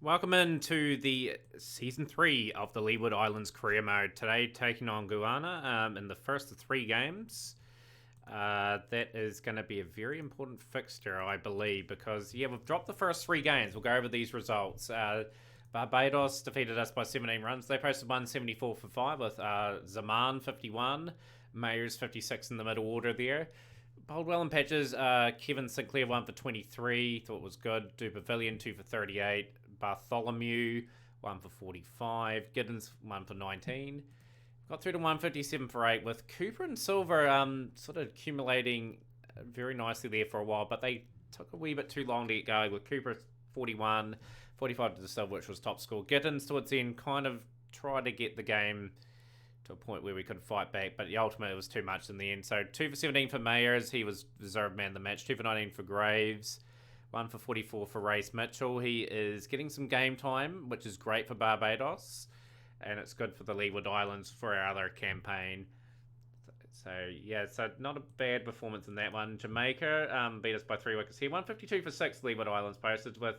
Welcome into the Season 3 of the Leeward Islands Career Mode. Today, taking on Guyana in the first of 3 games. That is going to be a very important fixture, I believe, because, we've dropped the first 3 games. We'll go over these results. Barbados defeated us by 17 runs. They posted 174 for 5 with Zaman 51, Mayers 56 in the middle order there. Boldwell and Patches, Kevin Sinclair 1 for 23, thought was good. Dupavilion 2 for 38. Bartholomew 1 for 45. Giddens 1 for 19. Got through to 157 for 8 with Cooper and Silver sort of accumulating very nicely there for a while, but they took a wee bit too long to get going with Cooper 41, 45 to the Silver, which was top score. Giddens towards the end kind of tried to get the game to a point where we could fight back, but ultimately it was too much in the end. So 2 for 17 for Mayers, he was deserved man of the match. 2 for 19 for Graves. 1 for 44 for Race Mitchell. He is getting some game time, which is great for Barbados, and it's good for the Leeward Islands for our other campaign. So not a bad performance in that one. Jamaica beat us by 3 wickets here. 152 for 6 Leeward Islands posted with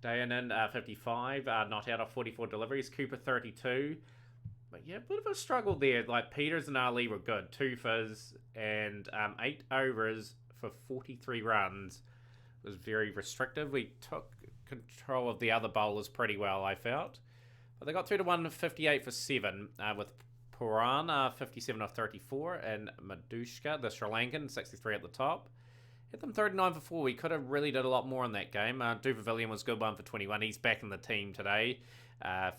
Dayanin 55, not out of 44 deliveries. Cooper 32. But a bit of a struggle there. Like Peters and Ali were good. 2 fizz and 8 overs for 43 runs. It was very restrictive. We took control of the other bowlers pretty well, I felt. But they got through to 158 for 7 with Puran 57 off 34 and Madushka, the Sri Lankan, 63 at the top. Hit them 39 for 4. We could have really did a lot more in that game. Dupavilion was good, 1 for 21. He's back in the team today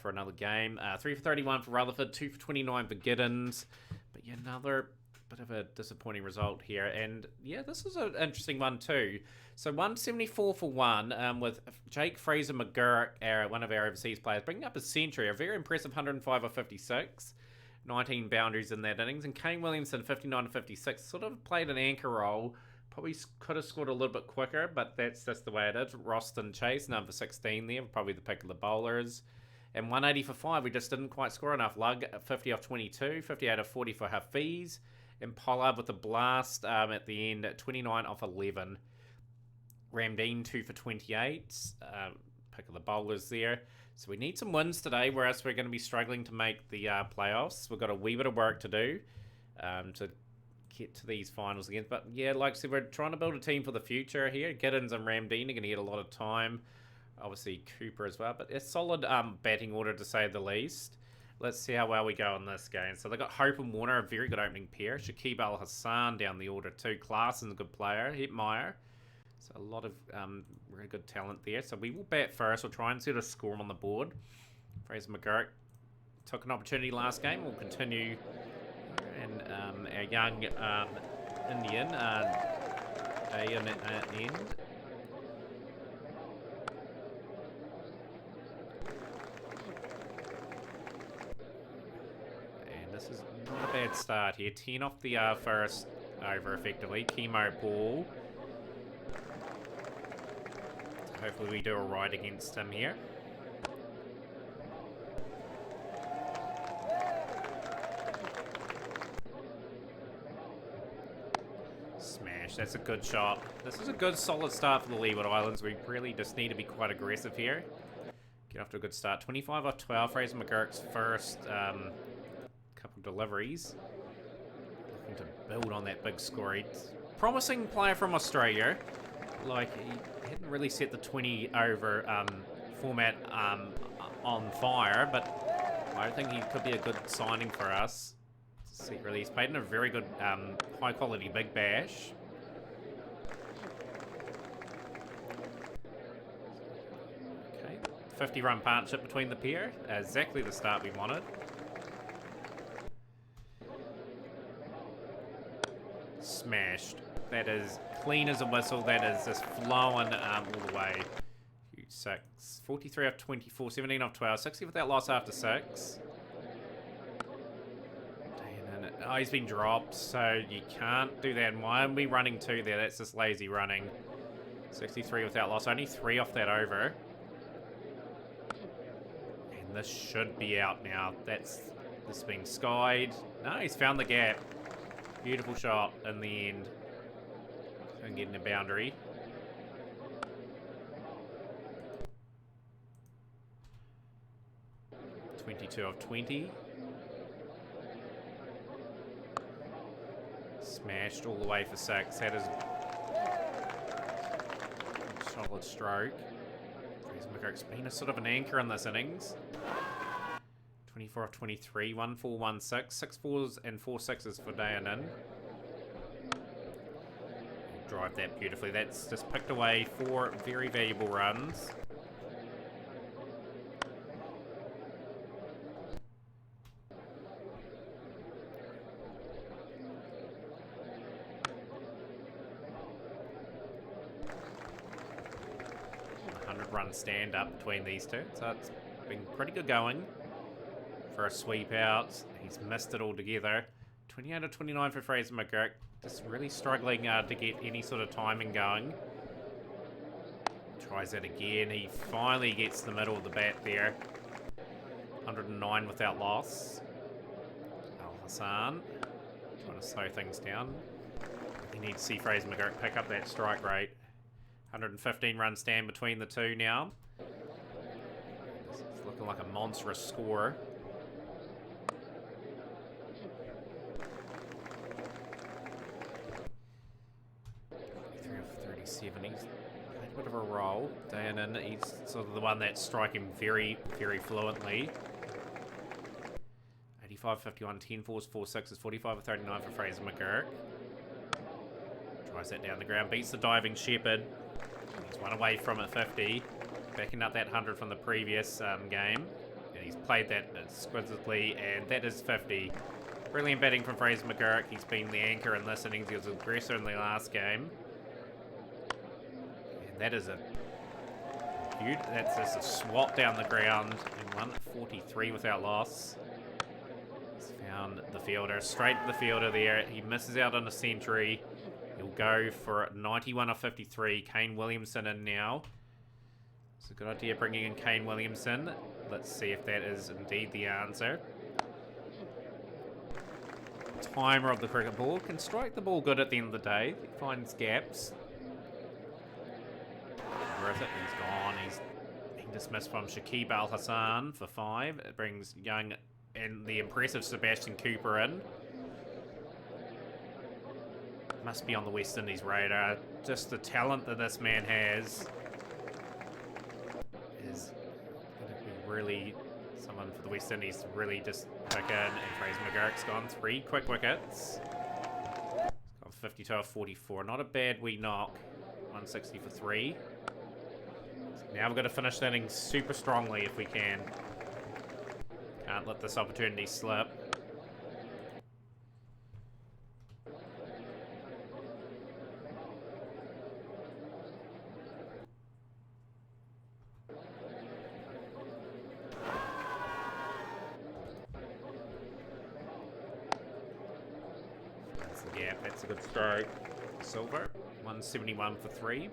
for another game. 3 for 31 for Rutherford, 2 for 29 for Giddens. But another bit of a disappointing result here. And this is an interesting one too. So 174 for 1 with Jake Fraser McGurk, one of our overseas players, bringing up a century, a very impressive 105 of 56. 19 boundaries in that innings. And Kane Williamson, 59 to 56, sort of played an anchor role. Probably could have scored a little bit quicker, but that's just the way it is. Roston Chase, number 16 there, probably the pick of the bowlers. And 180 for 5, we just didn't quite score enough. Lug, 50 off 22, 58 off 40 for Hafiz. And Pollard with a blast at the end, 29 off 11. Ramdeen, 2 for 28. Pick of the bowlers there. So we need some wins today, whereas we're going to be struggling to make the playoffs. We've got a wee bit of work to do to get to these finals again. But like I said, we're trying to build a team for the future here. Giddens and Ramdeen are going to get a lot of time. Obviously Cooper as well, but a solid batting order to say the least. Let's see how well we go in this game. So they got Hope and Warner, a very good opening pair. Shakib Al Hassan down the order too. Klaassen's a good player. Hetmeyer. So a lot of really good talent there. So we will bat first. We'll try and set a score on the board. Fraser McGurk took an opportunity last game. We'll continue. And our young Indian, day in end. And this is not a bad start here. 10 off the first over effectively. Chemo ball. So hopefully we do alright against him here. Smash, that's a good shot. This is a good solid start for the Leeward Islands. We really just need to be quite aggressive here. Get off to a good start. 25 off 12, Fraser McGurk's first couple deliveries. Looking to build on that big score. He's promising player from Australia. Like, he hadn't really set the 20 over format on fire, but I think he could be a good signing for us. Secretly, he's played in a very good, high-quality Big Bash. Okay, 50-run partnership between the pair. Exactly the start we wanted. Smashed. That is clean as a whistle. That is just flowing all the way. 6. 43 off 24, 17 off 12, 60 without loss after 6. Oh, he's been dropped, so you can't do that. And why are we running 2 there? That's just lazy running. 63 without loss. Only 3 off that over. And this should be out now. This being skied. No, he's found the gap. Beautiful shot in the end. And getting a boundary. 22 of 20. Smashed all the way for 6. That is a solid stroke. Fraser McGurk's been a sort of an anchor in this innings. 24 of 23, 1 4, 1 6. 6 4s and 4 6s for Dayanin. Drive that beautifully. That's just picked away 4 very valuable runs. Run stand up between these two, so it's been pretty good going for a sweep out. He's missed it altogether. 28 of 29 for Fraser McGurk, just really struggling to get any sort of timing going. Tries that again. He finally gets the middle of the bat there. 109 without loss. Al Hassan trying to slow things down. We need to see Fraser McGurk pick up that strike rate. 115 run stand between the two now. It's looking like a monstrous score. Three of 37. He's played a bit of a role. Dayanin, he's sort of the one that's striking very, very fluently. 85, 51, 10 4s, 4 6s, 45 of 39 for Fraser McGurk. Tries that down the ground, beats the diving Shepherd. He's one away from it, 50. Backing up that 100 from the previous game. And he's played that exquisitely, and that is 50. Brilliant batting from Fraser McGurk. He's been the anchor in this innings. He was aggressor in the last game. And that is that's just a swat down the ground in 143 without loss. He's found the fielder, straight to the fielder there. He misses out on a century. He'll go for 91 of 53. Kane Williamson in now. It's a good idea bringing in Kane Williamson. Let's see if that is indeed the answer. Timer of the cricket ball. Can strike the ball good at the end of the day. He finds gaps. Where is it? He's gone. He's being dismissed from Shakib Al Hassan for 5. It brings Young and the impressive Sebastian Cooper in. Must be on the West Indies radar. Just the talent that this man has is going to be really someone for the West Indies to really just pick in. And Fraser McGurk's gone 3 quick wickets. He's gone 52 of 44. Not a bad wee knock. 160 for 3. So now we've got to finish the innings super strongly if we can. Can't let this opportunity slip. Yeah, that's a good stroke. Silver, 171 for 3.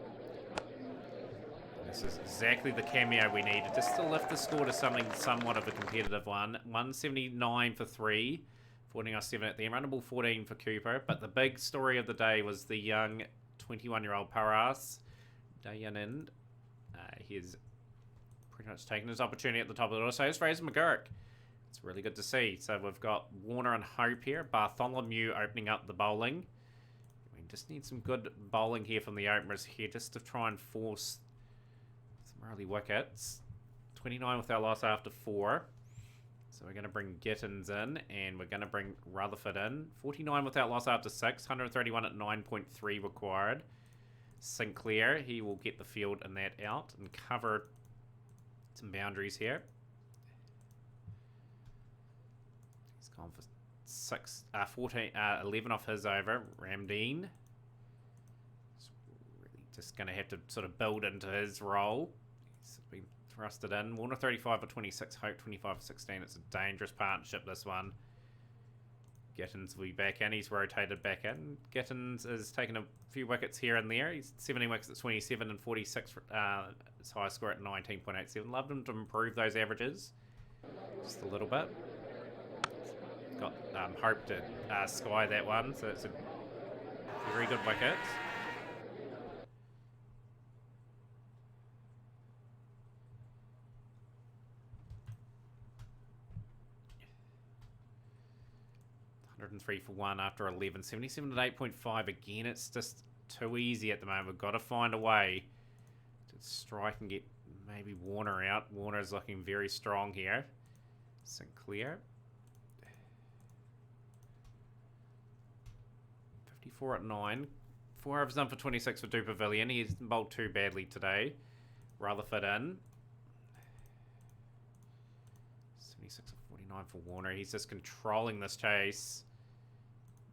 This is exactly the cameo we needed, just to lift the score to something somewhat of a competitive one. 179 for 3, 14 off 7 at the end. Runnable 14 for Cooper, but the big story of the day was the young 21-year-old Paras Dayanin. He's pretty much taken his opportunity at the top of the order. So is Fraser McGurk. It's really good to see. So we've got Warner and Hope here. Bartholomew opening up the bowling. We just need some good bowling here from the openers here, just to try and force some early wickets. 29 without loss after 4. So we're going to bring Gittins in, and we're going to bring Rutherford in. 49 without loss after 6. 131 at 9.3 required. Sinclair, he will get the field in that out and cover some boundaries here. Gone for 11 off his over. Ramdeen. Really just going to have to sort of build into his role. He's been thrusted in. Warner 35 for 26. Hope 25 for 16. It's a dangerous partnership, this one. Gittins will be back in. He's rotated back in. Gittins is taking a few wickets here and there. He's 17 wickets at 27 and 46. His high score at 19.87. Loved him to improve those averages just a little bit. Got Hope to sky that one, so it's a very good wicket. 103 for 1 after 11. 77 at 8.5. Again, it's just too easy at the moment. We've got to find a way to strike and get maybe Warner out. Warner is looking very strong here. Sinclair. 54 at 9. 4 overs done for 26 for Dupervillian. He's bowled too badly today. Rutherford in. 76 at 49 for Warner. He's just controlling this chase.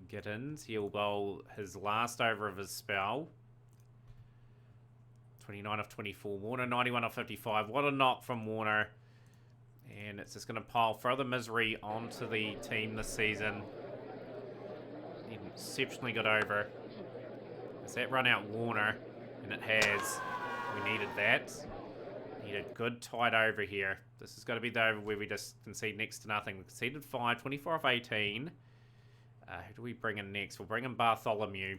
Gittins. He'll bowl his last over of his spell. 29 of 24. Warner 91 of 55. What a knock from Warner. And it's just going to pile further misery onto the team this season. An exceptionally good over. Has that run out Warner? And it has. We needed that. Needed good tight over here. This has got to be the over where we just concede next to nothing. We conceded 5. 24 of 18. Who do we bring in next? We'll bring in Bartholomew.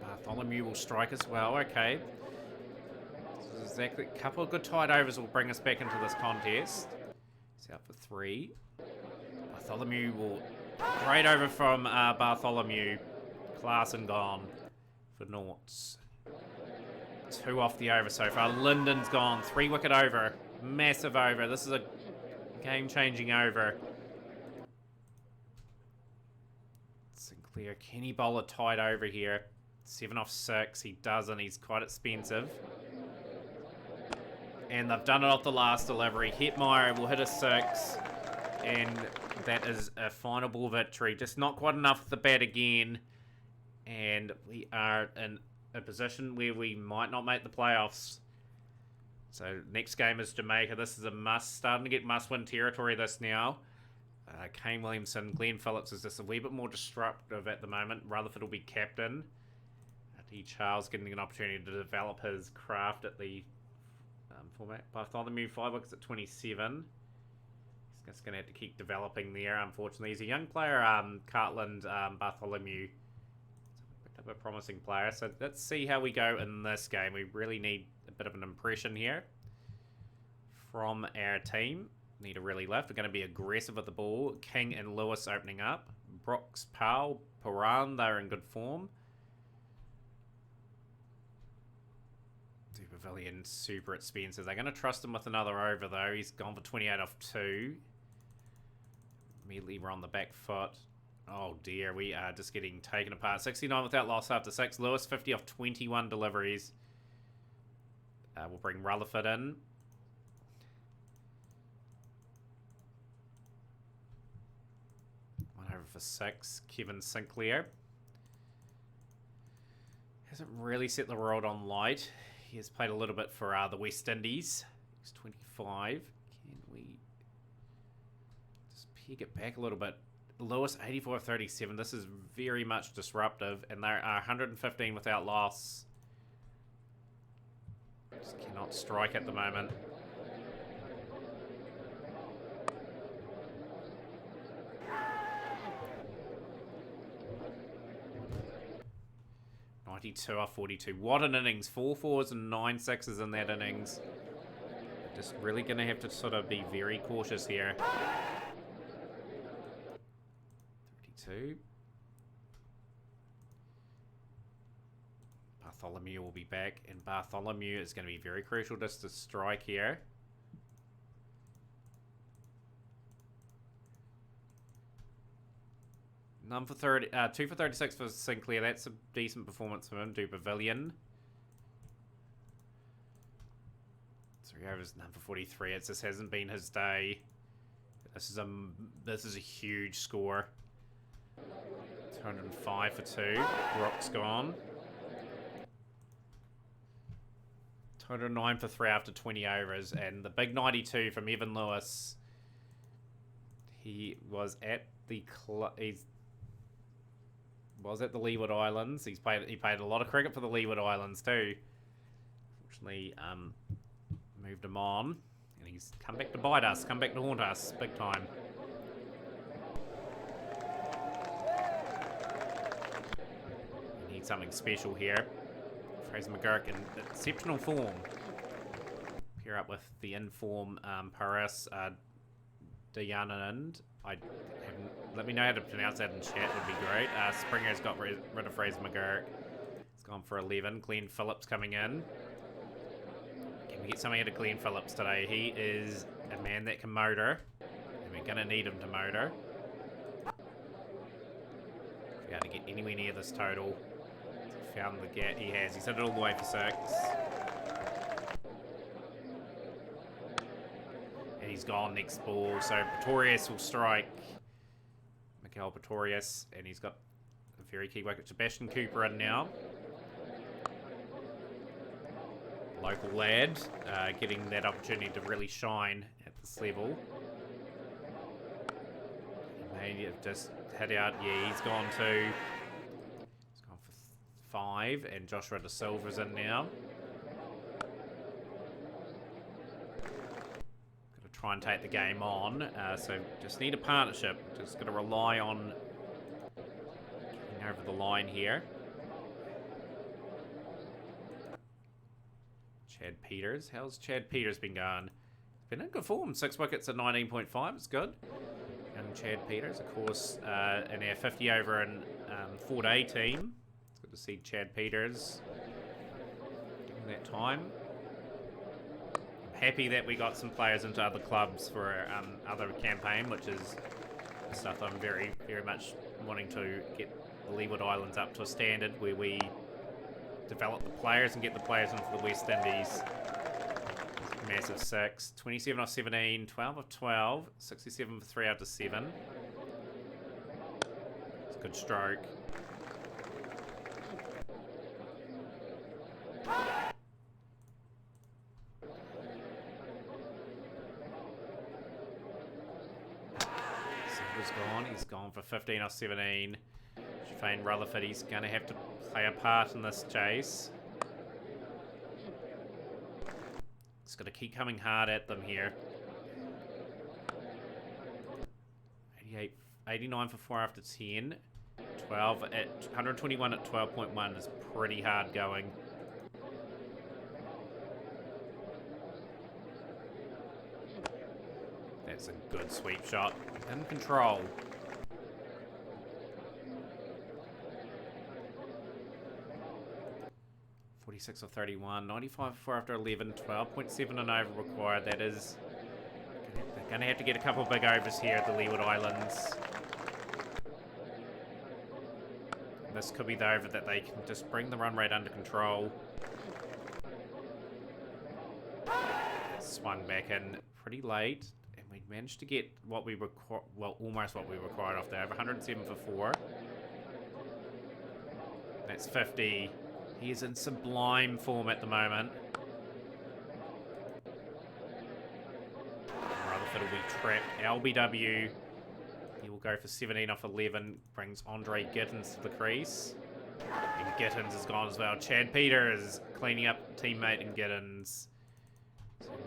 Bartholomew will strike as well. Okay. This is exactly a couple of good tight overs will bring us back into this contest. He's out for 3. Bartholomew will... Great over from Bartholomew. Class and gone for noughts. 2 off the over so far. Lyndon's gone. 3 wicket over. Massive over. This is a game-changing over. Sinclair, can he bowl a tight over here? 7 off 6. He doesn't. He's quite expensive. And they've done it off the last delivery. Hetmeyer will hit a 6. And that is a final ball victory. Just not quite enough with the bat again. And we are in a position where we might not make the playoffs. So next game is Jamaica. This is a must. Starting to get must-win territory this now. Kane Williamson, Glenn Phillips is just a wee bit more disruptive at the moment. Rutherford will be captain. D. Charles getting an opportunity to develop his craft at the format. Bartholomew, 5 wickets at 27. He's just going to have to keep developing there, unfortunately. He's a young player, Cartland Bartholomew. Picked up a promising player. So let's see how we go in this game. We really need a bit of an impression here from our team. Need a really lift. We're going to be aggressive with the ball. King and Lewis opening up. Brooks, Powell, Paran, they're in good form. Pavilion super expensive. They're going to trust him with another over though. He's gone for 28 off 2. Immediately we're on the back foot. Oh dear, we are just getting taken apart. 69 without loss after 6. Lewis 50 off 21 deliveries. We'll bring Rutherford in. One over for 6. Kevin Sinclair. Hasn't really set the world on light. He has played a little bit for the West Indies. He's 25. Can we just peg it back a little bit? Lewis, 84 of 37. This is very much disruptive. And they are 115 without loss. Just cannot strike at the moment. Off 42. What an innings. 4 4s and 9 6s in that innings. Just really going to have to sort of be very cautious here. 32. Bartholomew will be back, and Bartholomew is going to be very crucial just to strike here. None for 30, 2 for 36 for Sinclair. That's a decent performance from him. Do Pavilion. 3 overs, none for 43. It just hasn't been his day. This is a huge score. 205 for 2. Brooks gone. 209 for 3 after 20 overs. And the big 92 from Evan Lewis. He was at the Leeward Islands. He played a lot of cricket for the Leeward Islands too. Fortunately, moved him on, and he's come back to bite us, come back to haunt us, big time. We need something special here. Fraser McGurk in exceptional form. Pair up with the in-form Paris. Deyanand. Let me know how to pronounce that in chat, would be great. Springer's got rid of Fraser McGurk. He's gone for 11. Glenn Phillips coming in. Can we get something out of Glenn Phillips today? He is a man that can motor, and we're going to need him to motor. If we are to get anywhere near this total. He found the gap. He has. He's hit it all the way for 6. And he's gone next ball. So Pretorius will strike. Mikael Pretorius. And he's got a very key wicket. Sebastian Cooper in now. Local lad. Getting that opportunity to really shine at this level. He may have just head out. Yeah, he's gone to... He's gone for 5. And Joshua De Silva's in now. Try and take the game on, so just need a partnership. Just going to rely on getting over the line here. Chad Peters, how's Chad Peters been going? Been in good form, 6 wickets at 19.5, it's good. Young Chad Peters, of course, in our 50 over and 4-day team. It's good to see Chad Peters giving that time. Happy that we got some players into other clubs for our other campaign, which is stuff I'm very, very much wanting to get the Leeward Islands up to a standard where we develop the players and get the players into the West Indies. Massive 6, 27 off 17, 12 off 12, 67 for 3 out to 7. It's a good stroke. He's gone for 15 off 17. Shafane Rutherford, he's going to have to play a part in this chase. He's got to keep coming hard at them here. 89 for 4 after 10. 12 at 121 at 12.1 is pretty hard going. That's a good sweep shot. In control. .46 of 31, 95 for 4 after 11, 12.7 and over required. That is, they're going to have to get a couple of big overs here at the Leeward Islands. This could be the over that they can just bring the run rate under control. Swung back in pretty late. We managed to get what we required, well, almost what we required off there. Over 107 for 4. That's 50. He is in sublime form at the moment. Rutherford will be trapped. LBW. He will go for 17 off 11. Brings Andre Gittins to the crease. And Gittins is gone as well. Chad Peters cleaning up teammate and Gittins.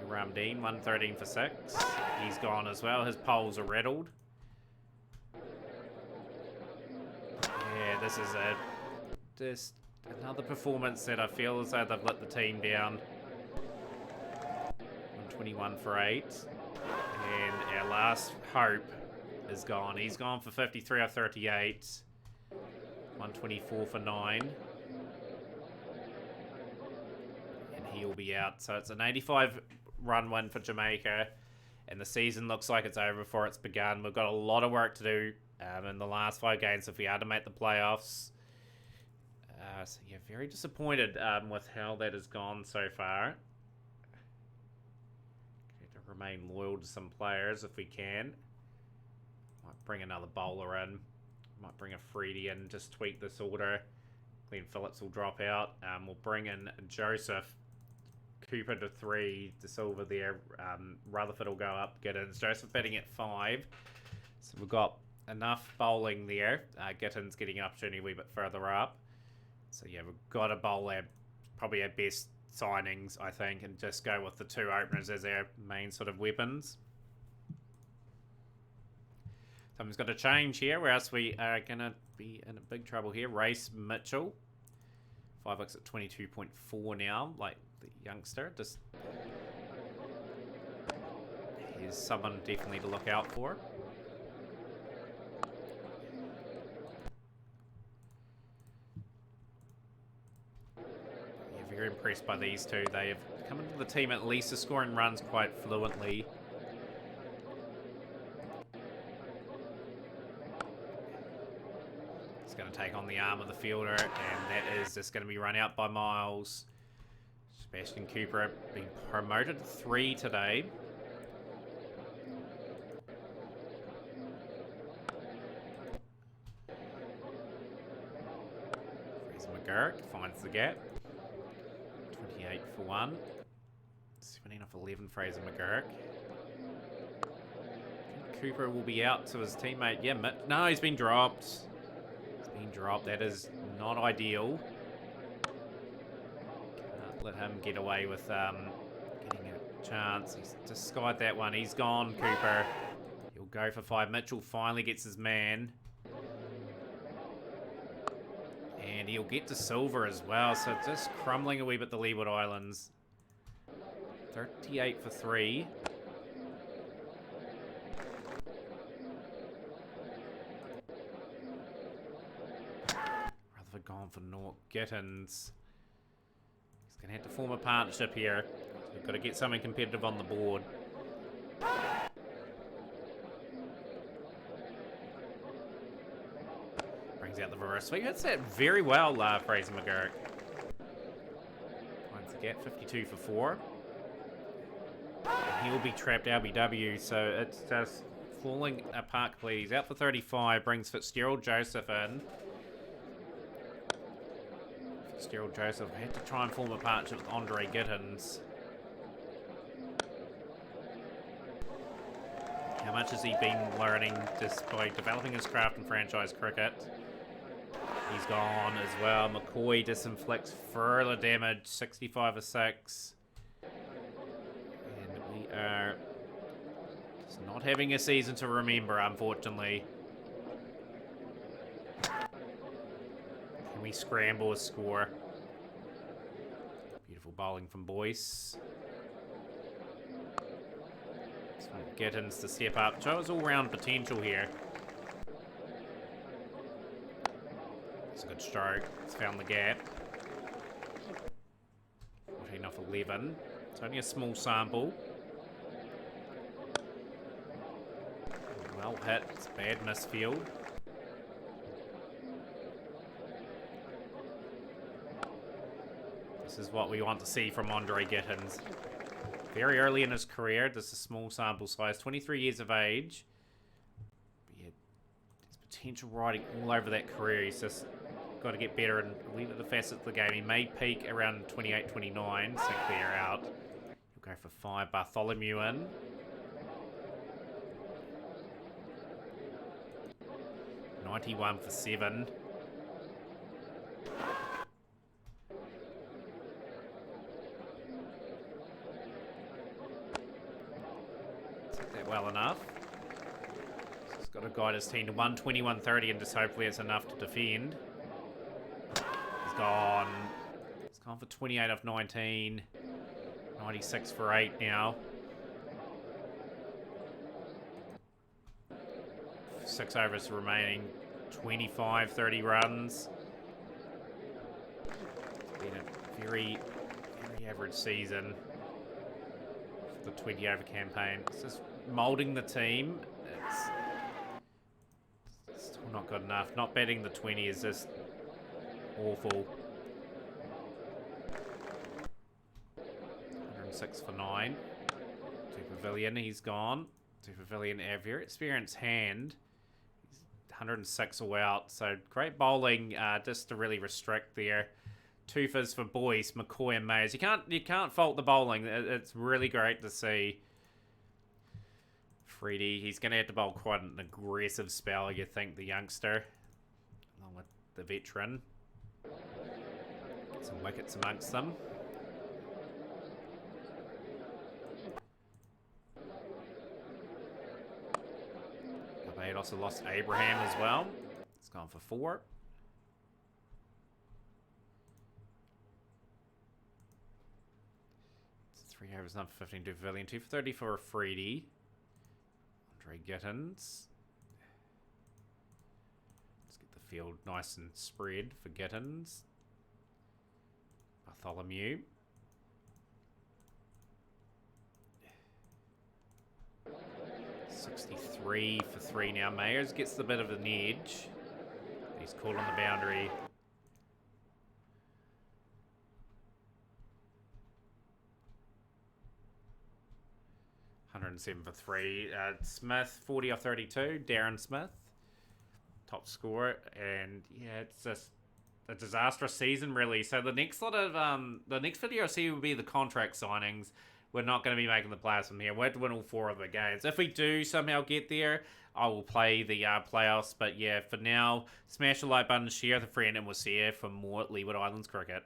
Ramdeen, 113 for 6. He's gone as well. His poles are rattled. Yeah, this is just another performance that I feel as though they've let the team down. 121 for 8. And our last hope is gone. He's gone for 53 off 38. 124 for 9. And he'll be out. So it's an 85 run win for Jamaica, and the season looks like it's over before it's begun. We've got a lot of work to do in the last 5 games if we are to make the playoffs. So yeah, very disappointed with how that has gone so far. Need to remain loyal to some players if we can. Might bring another bowler in. Might bring a Freedy in, just tweak this order. Glenn Phillips will drop out. We'll bring in Joseph. Cooper to 3, De Silva there. Rutherford will go up. Gittins. Joseph batting at 5. So we've got enough bowling there. Gittins getting an opportunity a wee bit further up. So yeah, we've got to bowl probably our best signings, I think, and just go with the 2 openers as our main sort of weapons. Something's got to change here, or else we are going to be in a big trouble here. Race Mitchell. 5 wickets at 22.4 now, like the youngster. Just he's someone definitely to look out for. Yeah, very impressed by these two. They have come into the team at least scoring runs quite fluently. He's going to take on the arm of the fielder, and that is just going to be run out by Miles. Sebastian Cooper being promoted to 3 today. Fraser McGurk finds the gap. 28 for 1. 17 off 11, Fraser McGurk. Cooper will be out to his teammate. Yeah, no, he's been dropped. He's been dropped. That is not ideal. Can't let him get away with getting a chance. He's just skied that one. He's gone, Cooper. He'll go for 5. Mitchell finally gets his man. And he'll get to silver as well. So just crumbling a wee bit the Leeward Islands. 38 for 3. Rutherford gone for North Gittins. He's going to have to form a partnership here. We've got to get something competitive on the board. Brings out the reverse swing. Hits that very well, Fraser McGurk. Finds the gap, 52 for 4. And he'll be trapped LBW, so it's just falling apart completely. He's out for 35, brings Fitzgerald Joseph in. Fitzgerald Joseph had to try and form a partnership with Andre Gittins. How much has he been learning just by developing his craft in franchise cricket? He's gone as well. McCoy disinflicts further damage, 65 for 6. And we are just not having a season to remember, unfortunately. Can we scramble a score? Beautiful bowling from Boyce. Gittins to step up. Shows all-round potential here. It's a good stroke. It's found the gap. 14 off 11. It's only a small sample. Well hit. It's a bad misfield. This is what we want to see from Andre Gittins. Very early in his career, just a small sample size, 23 years of age. But yeah, there's potential riding all over that career. He's just got to get better in a wee bit of the facets of the game. He may peak around 28, 29, so clear out. He'll go for 5. Bartholomew in. $91 for 7. Well enough. He's got to guide his team to 120, 130, and just hopefully it's enough to defend. He's gone. He's gone for 28 off 19. 96 for 8 now. 6 overs remaining. 25, 30 runs. It's been a very, very average season for the 20 over campaign. It's just moulding the team, it's still not good enough. Not betting the 20 is just awful. 106 for 9. 2 Pavilion, he's gone. 2 Pavilion, a very experienced hand. He's 106 all out, so great bowling just to really restrict there. 2 fizz for Boyce, McCoy and Mayers. You can't fault the bowling. It's really great to see. Freddie, he's going to have to bowl quite an aggressive spell, you think, the youngster, along with the veteran. Get some wickets amongst them. Barbados have lost Abraham as well. It's gone for 4. It's 3 overs, not for 15 to Pavilion. 2 for 30 for Freddie. Trey Gittins. Let's get the field nice and spread for Gittins. Bartholomew. $63 for 3 now. Mayers gets the bit of an edge. He's called on the boundary. $107 for 3. Smith, 40 off 32. Darren Smith, top scorer. And yeah, it's just a disastrous season, really. So the next the next video I see will be the contract signings. We're not going to be making the playoffs from here. We have to win all 4 of the games. If we do somehow get there, I will play the playoffs. But yeah, for now, smash the like button, share with a friend, and we'll see you for more Leeward Islands cricket.